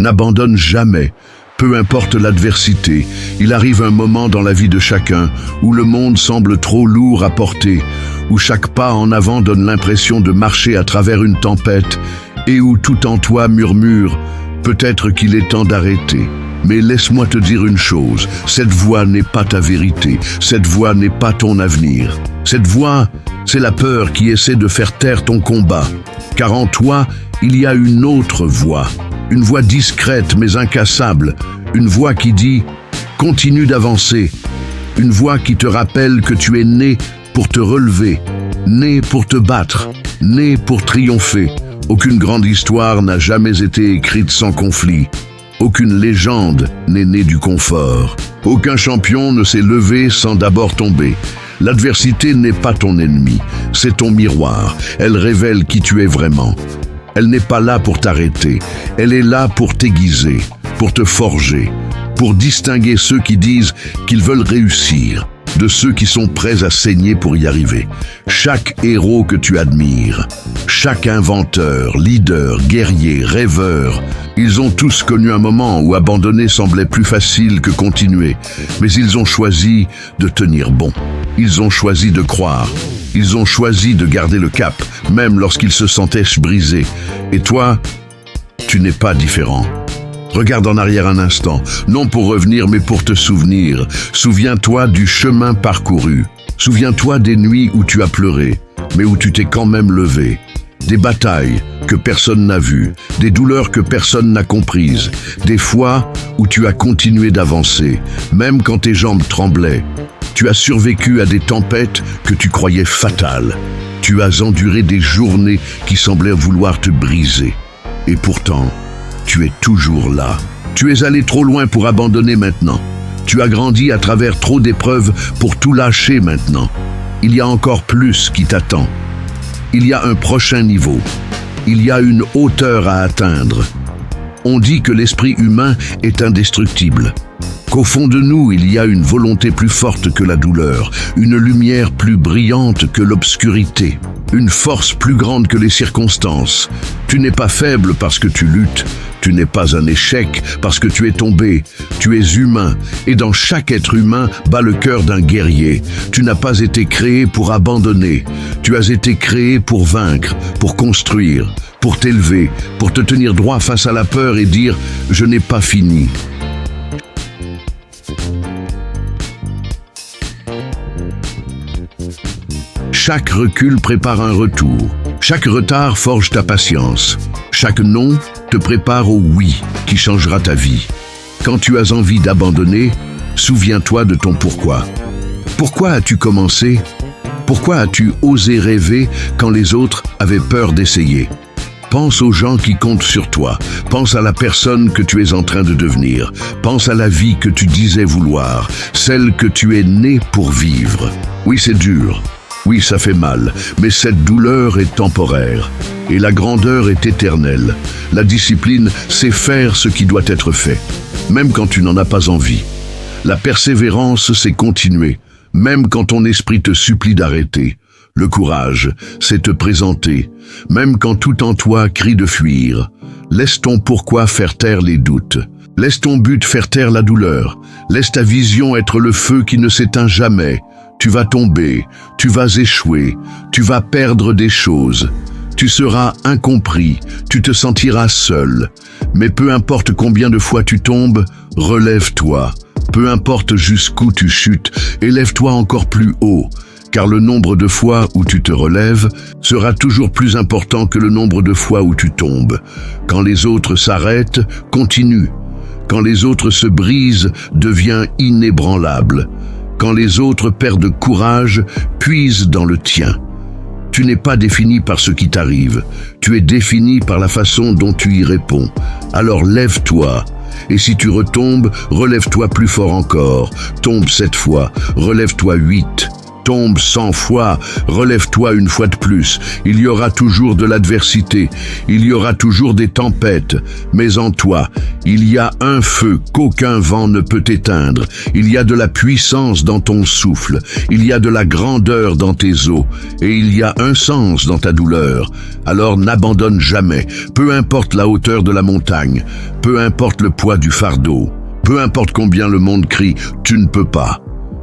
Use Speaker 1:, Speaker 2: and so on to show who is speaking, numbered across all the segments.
Speaker 1: N'abandonne jamais. Peu importe l'adversité, il arrive un moment dans la vie de chacun où le monde semble trop lourd à porter, où chaque pas en avant donne l'impression de marcher à travers une tempête et où tout en toi murmure « peut-être qu'il est temps d'arrêter ». Mais laisse-moi te dire une chose, cette voix n'est pas ta vérité, cette voix n'est pas ton avenir. Cette voix, c'est la peur qui essaie de faire taire ton combat, car en toi, il y a une autre voix. Une voix discrète mais incassable, une voix qui dit « continue d'avancer », une voix qui te rappelle que tu es né pour te relever, né pour te battre, né pour triompher. Aucune grande histoire n'a jamais été écrite sans conflit. Aucune légende n'est née du confort. Aucun champion ne s'est levé sans d'abord tomber. L'adversité n'est pas ton ennemi, c'est ton miroir. Elle révèle qui tu es vraiment. Elle n'est pas là pour t'arrêter, elle est là pour t'aiguiser, pour te forger, pour distinguer ceux qui disent qu'ils veulent réussir, de ceux qui sont prêts à saigner pour y arriver. Chaque héros que tu admires, chaque inventeur, leader, guerrier, rêveur, ils ont tous connu un moment où abandonner semblait plus facile que continuer, mais ils ont choisi de tenir bon. Ils ont choisi de croire. Ils ont choisi de garder le cap, même lorsqu'ils se sentaient brisés. Et toi, tu n'es pas différent. Regarde en arrière un instant, non pour revenir, mais pour te souvenir. Souviens-toi du chemin parcouru. Souviens-toi des nuits où tu as pleuré, mais où tu t'es quand même levé. Des batailles que personne n'a vues, des douleurs que personne n'a comprises, des fois où tu as continué d'avancer, même quand tes jambes tremblaient. Tu as survécu à des tempêtes que tu croyais fatales. Tu as enduré des journées qui semblaient vouloir te briser. Et pourtant, tu es toujours là. Tu es allé trop loin pour abandonner maintenant. Tu as grandi à travers trop d'épreuves pour tout lâcher maintenant. Il y a encore plus qui t'attend. Il y a un prochain niveau. Il y a une hauteur à atteindre. On dit que l'esprit humain est indestructible, qu'au fond de nous, il y a une volonté plus forte que la douleur, une lumière plus brillante que l'obscurité, une force plus grande que les circonstances. Tu n'es pas faible parce que tu luttes, tu n'es pas un échec parce que tu es tombé, tu es humain, et dans chaque être humain bat le cœur d'un guerrier. Tu n'as pas été créé pour abandonner, tu as été créé pour vaincre, pour construire, pour t'élever, pour te tenir droit face à la peur et dire « je n'ai pas fini ». Chaque recul prépare un retour. Chaque retard forge ta patience. Chaque non te prépare au oui qui changera ta vie. Quand tu as envie d'abandonner, souviens-toi de ton pourquoi. Pourquoi as-tu commencé? Pourquoi as-tu osé rêver quand les autres avaient peur d'essayer? Pense aux gens qui comptent sur toi. Pense à la personne que tu es en train de devenir. Pense à la vie que tu disais vouloir, celle que tu es né pour vivre. Oui, c'est dur. Oui, ça fait mal, mais cette douleur est temporaire et la grandeur est éternelle. La discipline, c'est faire ce qui doit être fait, même quand tu n'en as pas envie. La persévérance, c'est continuer, même quand ton esprit te supplie d'arrêter. Le courage, c'est te présenter, même quand tout en toi crie de fuir. Laisse ton pourquoi faire taire les doutes. Laisse ton but faire taire la douleur. Laisse ta vision être le feu qui ne s'éteint jamais. Tu vas tomber, tu vas échouer, tu vas perdre des choses. Tu seras incompris, tu te sentiras seul. Mais peu importe combien de fois tu tombes, relève-toi. Peu importe jusqu'où tu chutes, élève-toi encore plus haut. Car le nombre de fois où tu te relèves sera toujours plus important que le nombre de fois où tu tombes. Quand les autres s'arrêtent, continue. Quand les autres se brisent, deviens inébranlable. Quand les autres perdent courage, puise dans le tien. Tu n'es pas défini par ce qui t'arrive, tu es défini par la façon dont tu y réponds. Alors lève-toi, et si tu retombes, relève-toi plus fort encore. Tombe 7 fois, relève-toi 8. Tombe 100 fois, relève-toi une fois de plus. Il y aura toujours de l'adversité, il y aura toujours des tempêtes, mais en toi, il y a un feu qu'aucun vent ne peut éteindre. Il y a de la puissance dans ton souffle, il y a de la grandeur dans tes os, et il y a un sens dans ta douleur. Alors n'abandonne jamais, peu importe la hauteur de la montagne, peu importe le poids du fardeau, peu importe combien le monde crie « tu ne peux pas ».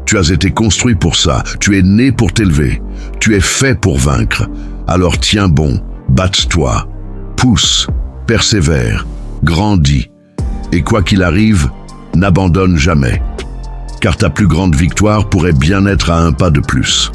Speaker 1: Tu as été construit pour ça, tu es né pour t'élever, tu es fait pour vaincre. Alors tiens bon, batte-toi, pousse, persévère, grandis. Et quoi qu'il arrive, n'abandonne jamais. Car ta plus grande victoire pourrait bien être à un pas de plus.